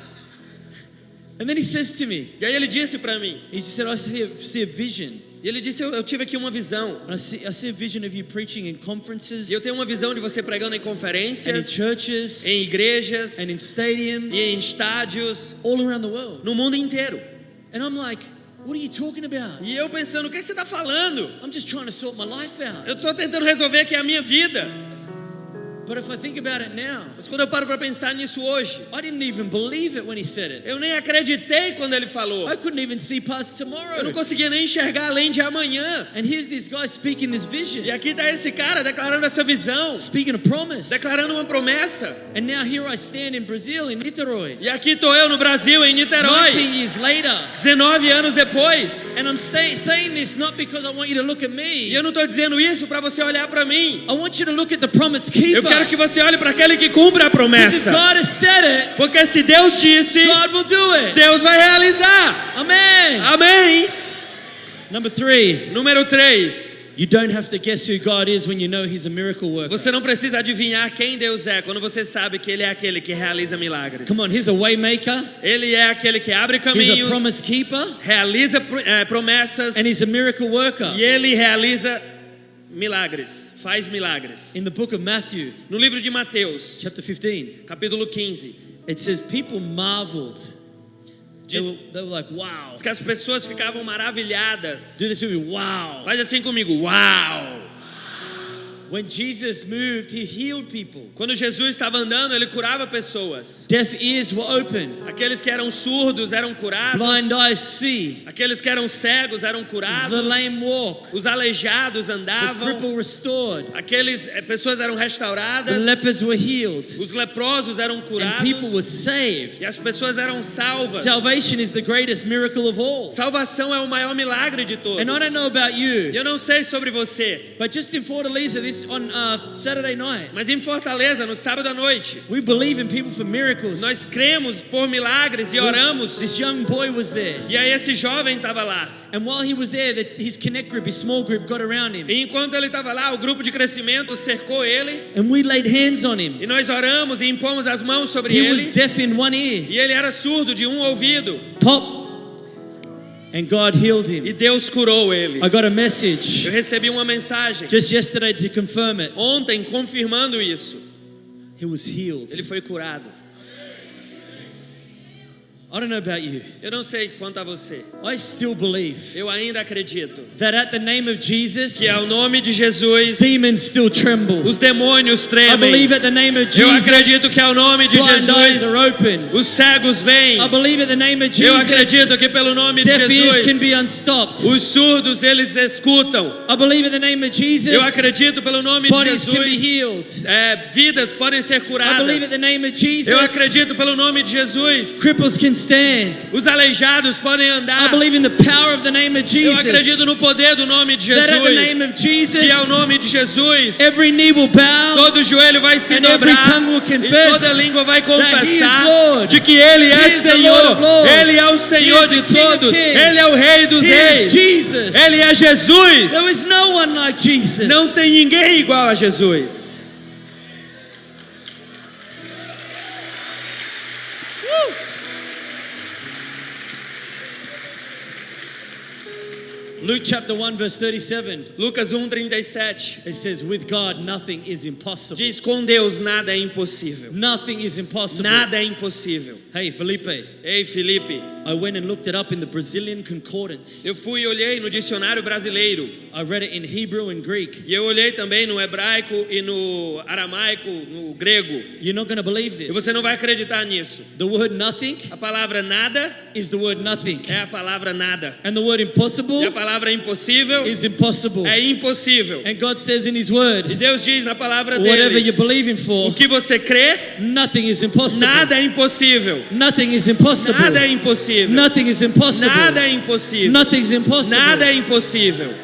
And then he says to me, E aí ele disse pra mim: he just said, I see a vision. E ele disse, eu tive aqui uma visão. And I see a vision of you preaching in conferences, E eu tenho uma visão de você pregando em and in conferências, churches, em igrejas, and in stadiums, e em estádios, all around the world. no mundo inteiro. And I'm like, what are you talking about? E eu pensando, o que você está falando? I'm just trying to sort my life out. Eu estou tentando resolver aqui a minha vida. But if I think about it now, Mas quando eu paro para pensar nisso hoje, I didn't even believe it when he said it. eu nem acreditei quando ele falou. I couldn't even see past Eu não tomorrow. conseguia nem enxergar além de amanhã. And here's this guy speaking this vision, E aqui está esse cara declarando essa visão, speaking a promise. declarando uma promessa. And now here I stand in Brazil, in Niterói, E aqui estou eu no Brasil, em 19 Niterói, years later. 19 anos depois. And I'm saying this not because I want you to look at E me. eu não estou dizendo isso para você olhar para mim. I want you to look at the promise Eu keeper. quero que você olhe para aquele que cumpre a Because if promessa. God has said it, Porque se Deus disse, God will do it. Deus vai realizar. Amen. Amém. Number 3, Número 3. you don't have to guess who God is when you know He's a miracle worker. Você não precisa adivinhar quem Deus é quando você sabe que Ele é aquele que realiza milagres. Come on, He's a way maker. Ele é aquele que abre He's a caminhos, promise keeper, realiza promessas and He's a miracle worker. e Ele realiza milagres, faz milagres. In the book of Matthew, No livro de Mateus, chapter 15, capítulo 15, it says people marveled. They diz were like, wow. que as pessoas ficavam maravilhadas. Do this with me, wow. Faz assim comigo, uau! When Jesus moved, He healed people. Quando Jesus estava andando, Ele curava pessoas. Deaf ears were open. Aqueles que eram surdos eram curados. Blind eyes see. Aqueles que eram cegos eram The curados. lame walk. Os aleijados The andavam. cripple restored. Pessoas eram The restauradas. lepers were healed. Os leprosos eram And people were curados. saved. E as pessoas eram salvas. Salvation is the greatest miracle of all. Salvação é o maior milagre de todos. And I don't know about E you, eu não sei sobre você, but just in Fortaleza on Saturday night, mas em Fortaleza, no sábado à noite, we believe in people for miracles. nós cremos por milagres e oramos. This young boy was there. E aí esse jovem estava lá. And while he was there, his connect group, his small group, got around him. E enquanto ele estava lá, o grupo de crescimento cercou ele. And we laid hands on him. E nós oramos e impomos as mãos sobre He was ele. deaf in one ear. E ele era surdo de um ouvido. Pop. And God healed E him. Deus curou ele. I got a message Eu recebi uma mensagem just yesterday to confirm it. ontem confirmando isso. He was healed. Ele foi curado. I don't know about you. Eu não sei quanto a você. I still believe Eu ainda acredito that at the name of Jesus, que ao nome de Jesus demons still tremble. os demônios I tremem. believe at the name of Eu Jesus, acredito que ao nome de blind eyes Jesus are open. os cegos vêm. I believe at the name of Eu Jesus, acredito que pelo nome de deaf ears can Jesus be unstopped. os surdos eles escutam. I believe at the name of Jesus, Eu acredito pelo nome de bodies can be Jesus healed. vidas podem ser I believe at curadas. the name of Jesus, Eu acredito pelo nome de Jesus cripples can stand. os aleijados podem I andar. believe in the power of the name of Eu Jesus. acredito no poder do nome de That at the name Jesus. of Jesus, Que ao nome de Jesus every knee will bow. todo joelho vai se And every dobrar tongue will e confess toda língua vai that He is confessar Lord. de que Ele He é is the Lord Senhor. of lords. Ele é o He Senhor is de the King of todos. kings. Ele é o Rei dos He is Reis. Jesus. Ele é Jesus. There is no one like Jesus. Não tem ninguém igual a Jesus. Luke chapter 1 verse 37. Lucas 1:37 It says, with God nothing is impossible. diz: com Deus nada é impossível. Nothing is impossible. Nada é impossível. Hey, Felipe, Ei, Felipe, I went and looked it up in the Brazilian concordance. eu fui e olhei no dicionário brasileiro. I read it in Hebrew and Greek. E eu olhei também no hebraico e no aramaico, no grego. You're not going to believe E this. você não vai acreditar nisso. The word nothing A palavra nada is the word nothing. é a palavra nada. And the word impossible E a palavra impossível is impossible. é impossível. And God says in His E word, Deus diz na palavra whatever dele: you're believing for, o que você crê, nothing is impossible. nada é impossível. Nothing is impossible. Nada é impossível. Nothing is impossible. Nada é impossível. Nothing's impossible. Nada é impossível.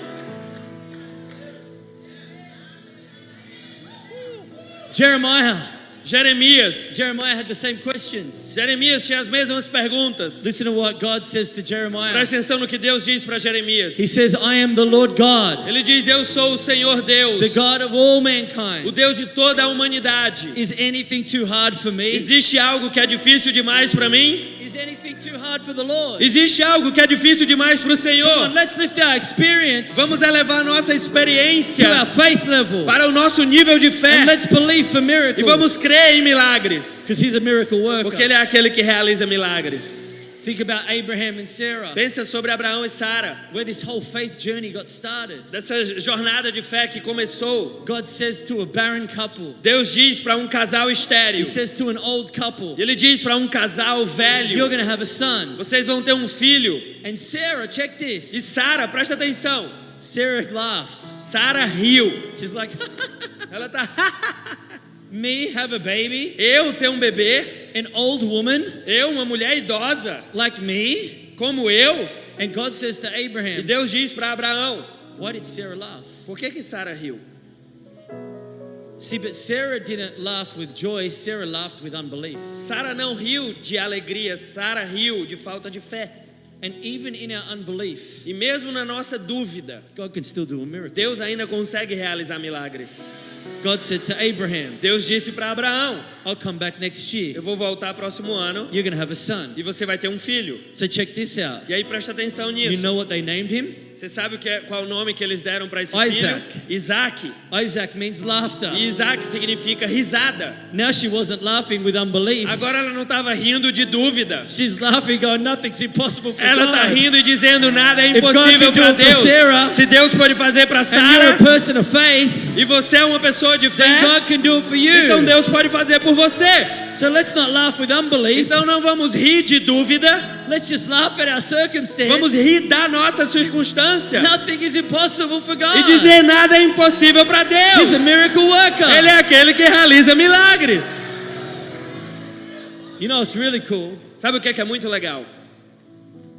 Jeremiah Jeremias had the same questions. Jeremias tinha as mesmas perguntas. Listen to what God says to Jeremiah. Presta atenção no que Deus diz para Jeremias. He says, I am the Lord God, Ele diz: eu sou o Senhor Deus, the God of all o mankind. Deus de toda a humanidade. Is anything too hard for me? Existe algo que é difícil demais para mim? Is Is anything too hard for the Lord? Existe algo que é difícil demais para o Come on, Senhor? let's lift our experience Vamos elevar nossa to experiência our faith level. para o nosso nível de fé And let's believe for e miracles. vamos crer em milagres, Because he's a miracle worker. porque Ele é aquele que realiza milagres. Think about Abraham and Sarah, Pensa sobre Abraão e Sara, where this whole faith journey got started. dessa jornada de fé que começou. God says to a barren couple, Deus diz para um casal he estéril, says to an old couple, e Ele diz para um casal you're velho, going to have a son. vocês vão ter um filho. And Sarah, check E this. Sara, presta atenção, Sarah laughs. Sara riu. She's like, Ela tá, me have a baby? eu ter um bebê, An old woman eu, uma mulher idosa, like me? como eu. And God says to E Abraham, Deus diz para Abraão, why did Sarah laugh? por que Sara riu? See, but Sarah didn't laugh with joy. Sarah laughed with unbelief. Sara não riu de alegria, Sara riu de falta de fé. And even in our unbelief, E mesmo na nossa dúvida, God can still do a miracle. Deus ainda consegue realizar milagres. God said to Abraham, Deus disse para Abraão, I'll come back next eu year. vou voltar próximo ano You're going to have a son. e você vai ter um filho. So check this out. E aí presta atenção You nisso. know what they named him? Você sabe qual o nome que eles deram para esse Isaac. filho? Isaac. Isaac means laughter. E Isaac significa risada. Now she wasn't laughing with unbelief. Agora ela não estava rindo de dúvida. She's laughing going, nothing's impossible for Ela está God. rindo e dizendo nada é If God impossível can do para it for Deus. Sarah, Se Deus pode fazer para And you're Sara a person of faith, e você é uma pessoa de then fé, God can do it for you. então Deus pode fazer por você. So let's not laugh with unbelief. Então não vamos rir de dúvida, Let's just laugh at our circumstance. vamos rir da nossa circunstância Nothing is impossible for God. e dizer nada é impossível para Deus. He's a miracle worker. Ele é aquele que realiza milagres. You know, it's really cool. Sabe o que é muito legal?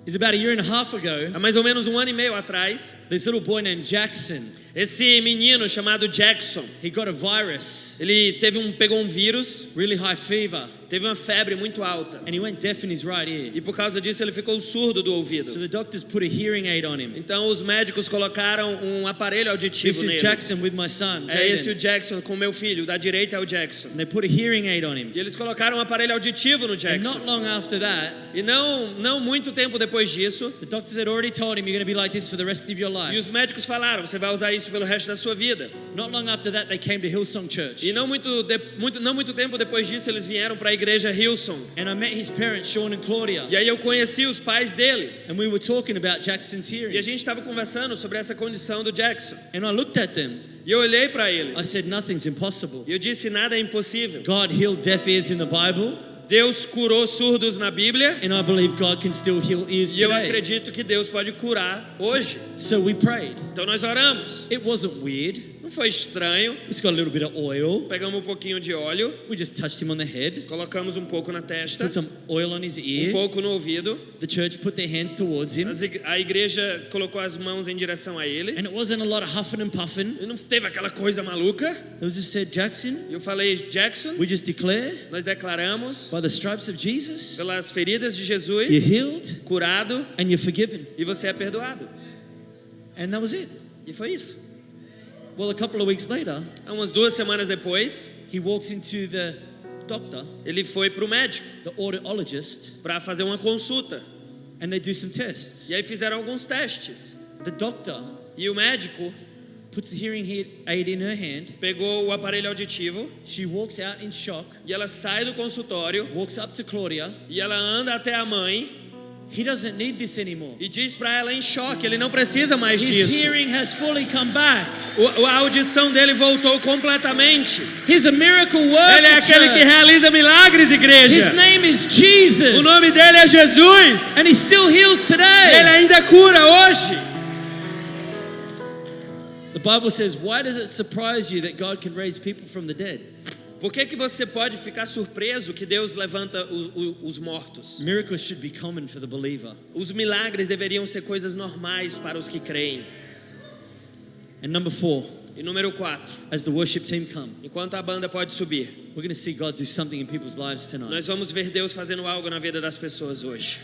It's about a year and a half ago, Há mais ou menos 1 ano e meio atrás, this little boy named Jackson, esse menino chamado Jackson, he got a virus, ele pegou um vírus, really high fever, teve uma febre muito alta. and he went deaf in his right ear. E por causa disso ele ficou surdo do So ouvido. the doctors put a hearing aid on him. Então os médicos colocaram um aparelho auditivo This is nele. Jackson with my son, É esse o Jaden. Jackson com meu filho, o da direita é o Jackson. And they put a hearing aid on him. E eles colocaram um aparelho auditivo no And Jackson. not long after that, E não muito tempo depois disso, the doctors had already told him you're going to be like this for the rest of your e life. os médicos falaram, você vai usar isso pelo resto da sua vida. Not long after that, they came to Hillsong Church. E não muito tempo depois disso, eles vieram para a igreja Hillsong. And I met his parents, Sean and Claudia. E aí eu conheci os pais dele. And we were talking about Jackson's E a hearing. gente estava conversando sobre essa condição do Jackson. And I looked at them. E eu olhei para I eles. said, nothing's impossible. E eu disse, nada é impossível. God healed deaf ears in the Bible. Deus curou surdos na Bíblia. And I believe God can still heal ears E eu today. acredito que Deus pode curar hoje. So we prayed. Então nós oramos. It wasn't weird. Não foi estranho. We just got a little bit of oil. Pegamos um pouquinho de óleo, We just touched him on the head. colocamos um pouco na testa, Put some oil on his um ear. pouco no ouvido. The church put their hands towards him. A igreja colocou as mãos em direção a ele. And it wasn't a lot of huffing and puffing. E não teve aquela coisa maluca. It was just said, Jackson, Eu falei, Jackson, we just declare nós declaramos by the stripes of Jesus, pelas feridas de you're Jesus, healed curado, and you're forgiven. e você é perdoado. And that was it. E foi isso. Well, a couple of weeks later, Há umas 2 semanas depois, he walks into the doctor, ele foi para o médico the audiologist, para fazer uma consulta. and they do some tests. E aí fizeram alguns testes. The doctor E o médico puts the hearing aid in her hand. pegou o aparelho auditivo She walks out in shock, e ela sai do consultório walks up to Claudia. e ela anda até a mãe He doesn't need this anymore. e diz para ela em choque, ele não precisa mais His disso. hearing has fully come back. A audição dele voltou completamente. He's a miracle Ele é worker. aquele que church. realiza milagres, igreja. His name is Jesus. O nome dele é Jesus. And he still heals Ele today. ainda cura hoje. The Bible says, why does it surprise you that God can raise people from the dead? Por que você pode ficar surpreso que Deus levanta os mortos? Miracles should be common for the believer. Os milagres deveriam ser coisas normais para os que creem. And number 4, E número 4, as the worship team come, enquanto a banda pode subir, we're going to see God do something in people's lives tonight. nós vamos ver Deus fazendo algo na vida das pessoas hoje.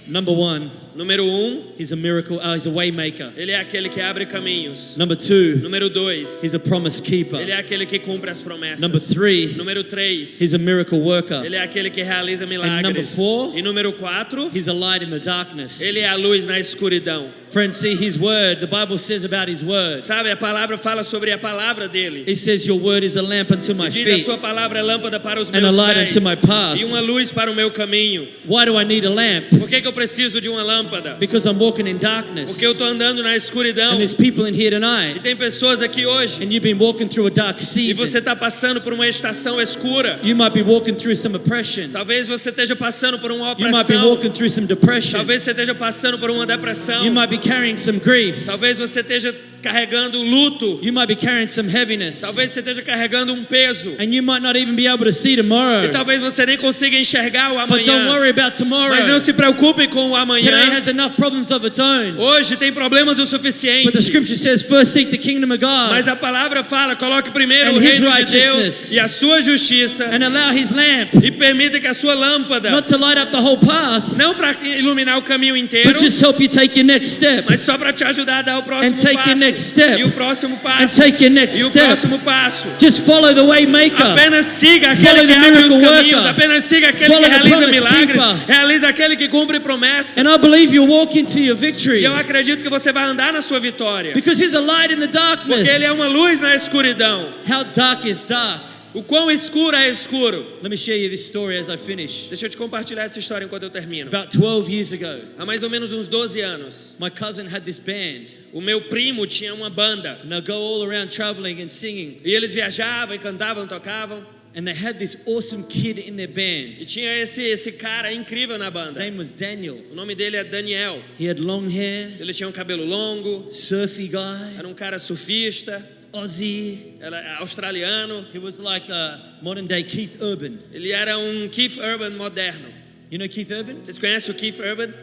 Number 1, Número 1, he's a miracle, he's a way maker. ele é aquele que abre caminhos. Number 2, Número 2, he's a promise keeper. ele é aquele que cumpre as promessas. Number 3, Número 3, he's a miracle worker. ele é aquele que realiza number milagres. 4, E número 4, he's a light in the darkness. ele é a luz na escuridão. Friends, see his word, the Bible says about his word. Sabe, a palavra fala sobre a palavra dele. It says your word is a lamp unto my Diz a feet. sua palavra é lâmpada para os And meus a light pés unto my path. e uma luz para o meu caminho. Why do I need a lamp? Por que eu preciso de uma lâmpada? Because I'm walking in darkness. Porque eu estou andando na escuridão. And there's people in here E tonight, tem pessoas aqui hoje. and you've been walking through a dark E você season. está passando por uma estação escura. You might be walking through some oppression. Talvez você esteja passando por uma You might be opressão. walking through some depression. Talvez você esteja passando por uma depressão. You might be carrying some grief. Talvez você esteja carregando luto. You might be carrying some heaviness. Talvez você esteja carregando um peso. And you might not even be able to see tomorrow. E talvez você nem consiga enxergar o But don't amanhã. worry about tomorrow. Mas não se preocupe com o Today amanhã. has enough problems of its own. Hoje tem problemas o But the suficiente. scripture says, first seek the kingdom of God Mas a palavra fala, coloque primeiro And o his reino de Deus righteousness. e a sua justiça. and allow his lamp E permita que a sua lâmpada, not to light up the whole path, não para iluminar o caminho inteiro, but just help you take your next step. mas só para te ajudar a dar o próximo And take your next step. passo. E o próximo And passo. take your next E o step. próximo passo. Just follow the way maker. Apenas siga Follow aquele que the abre os miracle caminhos. worker. Apenas siga aquele Follow que the realiza promise milagres. keeper. Realiza aquele que cumpre promessas. And I believe you'll walk into your victory E eu acredito que você vai andar na sua vitória. because he's a light in the Porque ele é darkness. uma luz na escuridão. How dark is dark? O quão escuro é escuro. Let me share you this story as I finish. Deixa eu te compartilhar essa história enquanto eu termino. About 12 years ago, Há mais ou menos uns 12 anos, my cousin had this band. o meu primo tinha uma banda. And they'll go all around traveling and singing. E eles viajavam e cantavam, tocavam. And they had this awesome kid in their band. E tinha esse cara incrível na His banda. name was Daniel. O nome dele é Daniel. He had long hair, Ele tinha um cabelo longo, surfy guy, era um cara surfista, Aussie. era australiano. He was like a modern day Keith Urban. Ele era um Keith Urban moderno. You know Keith Urban? Vocês conhecem o Keith Urban?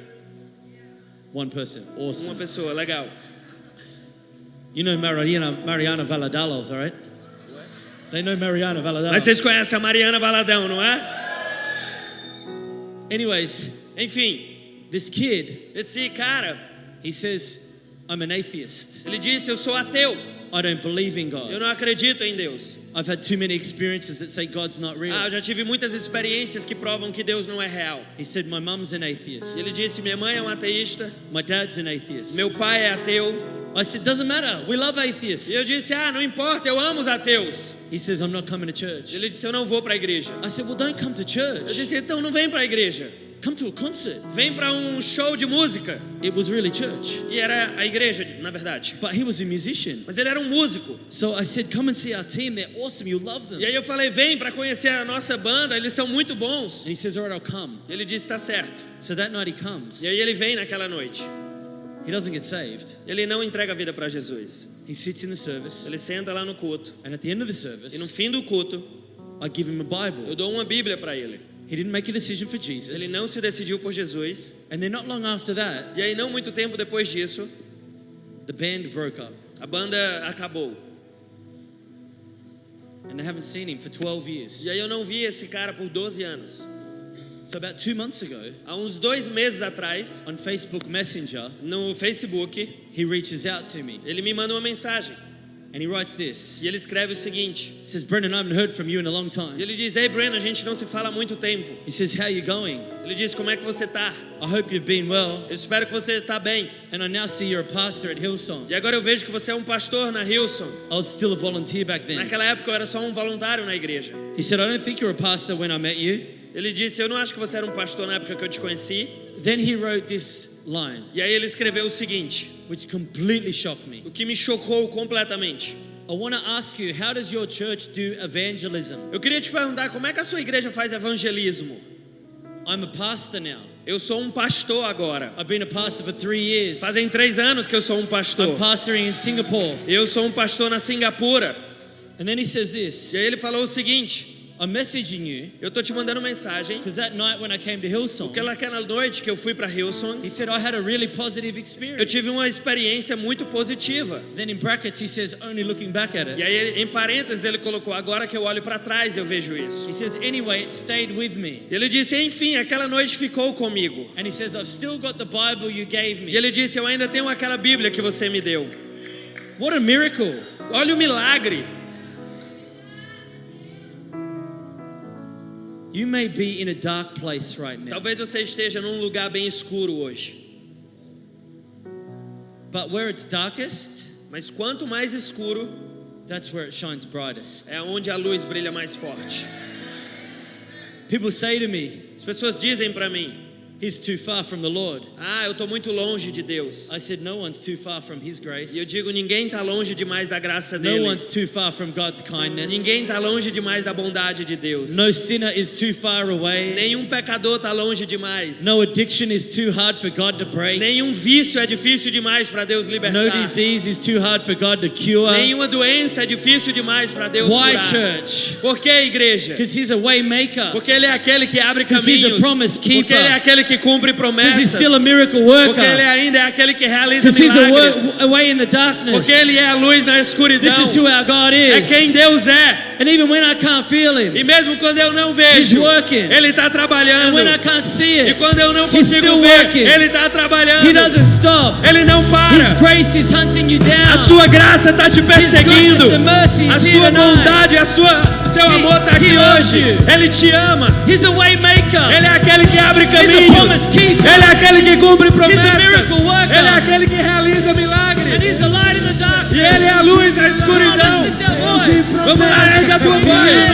One person. Uma Awesome. pessoa, legal. You know Mariana Valadolov, all right? They know Mariana Mas Valadolov. vocês conhecem a Mariana Valadão, não é? Anyways, Enfim, this kid, esse cara, he says, I'm an atheist. ele disse, eu sou ateu. I don't believe in Eu God. não acredito em Deus. I've had too many experiences that say God's not real. Eu já tive muitas experiências que provam que Deus não é real. He said, my mum's an E atheist. ele disse, minha mãe é um ateísta, My dad's an atheist. meu pai é ateu. I said, doesn't matter. We love atheists. E eu disse, não importa, eu amo os ateus. He says, I'm not coming to church. Ele disse, eu não vou para a igreja. I said, well, don't come to Eu church. disse, então não vem para a igreja. Come to a concert. Vem para um show de música. It was really church. E era a igreja, na verdade. But he was a musician. Mas ele era um músico. So I said, come and see our team. They're awesome. You'll love them. E aí eu falei, vem para conhecer a nossa banda, eles são muito bons. And he says, all right, I'll come. Ele disse, tá certo. So that night he comes. E aí ele vem naquela noite. He doesn't get saved. Ele não entrega a vida para Jesus. He sits in the service. Ele senta lá no culto. And at the end of the E no service, fim do culto, I give him a eu Bible. dou uma Bíblia para ele. He didn't make a decision for Ele Jesus. não se decidiu por Jesus. And then not long after that, E aí, não muito tempo depois disso, the band broke up. a banda acabou. And they haven't seen him for 12 years. E aí eu não vi esse cara por 12 anos. So about 2 months ago, Há uns 2 meses atrás, on Facebook Messenger, no Facebook, he reaches out to me ele me manda uma mensagem. and he writes this. E ele escreve o seguinte. He says, Brendan, I haven't heard from you in a long E time. ele diz, ei Breno, a gente não se fala há muito tempo. He says, how are you going? Ele diz, como é que você tá? I hope you've been well. Eu espero que você tá bem. And I now see you're a pastor at Hillsong. E agora eu vejo que você é um pastor na Hillsong. I was still a volunteer back then. Naquela época eu era só um voluntário na igreja. He said, I don't think you're a pastor when I met you. Ele disse, eu não acho que você era um pastor na época que eu te conheci. Then he wrote this line, E aí ele escreveu o seguinte, which completely shocked me. o que me chocou completamente. I want to ask you, how does your church do evangelism? Eu queria te perguntar, como é que a sua igreja faz evangelismo? I'm a pastor now. Eu sou um pastor agora. I've been a pastor for 3 years. Fazem 3 anos que eu sou um pastor. I'm pastoring in Singapore. Eu sou um pastor na Singapura. And then he says this, E aí ele falou o seguinte, I'm messaging you Eu tô te mandando mensagem. because that night when I came to Hillsong, Porque naquela noite que eu fui para Hillsong, he said I had a really positive eu experience. tive uma experiência muito positiva. Then in brackets he says only looking back at it. E aí, em parênteses, ele colocou: agora que eu olho para trás, eu vejo isso. He says anyway it stayed with me. E ele disse: enfim, aquela noite ficou comigo. And he says I've still got the Bible you gave E me. ele disse: eu ainda tenho aquela Bíblia que você me deu. What a miracle. Olha o milagre. You may be in a dark place right now. Talvez você esteja num lugar bem escuro hoje. But where it's darkest, Mas quanto mais escuro, that's where it shines brightest. é onde a luz brilha mais forte. People say to me, As pessoas dizem para mim: he's too far from the Lord. ah, eu tô muito longe de Deus. I said no one's too far from his grace. E eu digo: ninguém tá longe demais da graça No dele. one's too far from God's kindness. Ninguém tá longe demais da bondade de Deus. No sinner is too far away. Nenhum pecador tá longe demais. No addiction is too hard for God to break. Nenhum vício é difícil demais para Deus No libertar. disease is too hard for God to cure. Nenhuma doença é difícil demais para Deus Why, curar. church? Por que, igreja? Because he's a way maker. Porque ele é aquele que abre 'Cause he's a caminhos. promise keeper. Porque ele é aquele que cumpre Because promessas. he's still a miracle Porque ele worker. ainda é aquele que realiza Because he's milagres. a way in the darkness. Porque ele é a luz na escuridão. This is who our God É is. quem Deus é. And even when I can't feel E him, mesmo quando eu não he's vejo, working. ele está And trabalhando. when I can't see E it, quando eu não he's consigo still ver, working. ele está trabalhando. He doesn't stop. Ele não His para. grace is hunting you down. A sua graça está te perseguindo. goodness and mercy A is here sua tonight. bondade, o seu amor está aqui he loves hoje. you. Ele te ama. He's a way maker. Ele é aquele que abre a caminhos. promise keeper. Ele é aquele que cumpre promessas. miracle worker. Ele é aquele que realiza And milagres. he's a light in the darkness. E ele é a luz na escuridão. Come on, lift your voice. Vamos lá, erga a tua voz.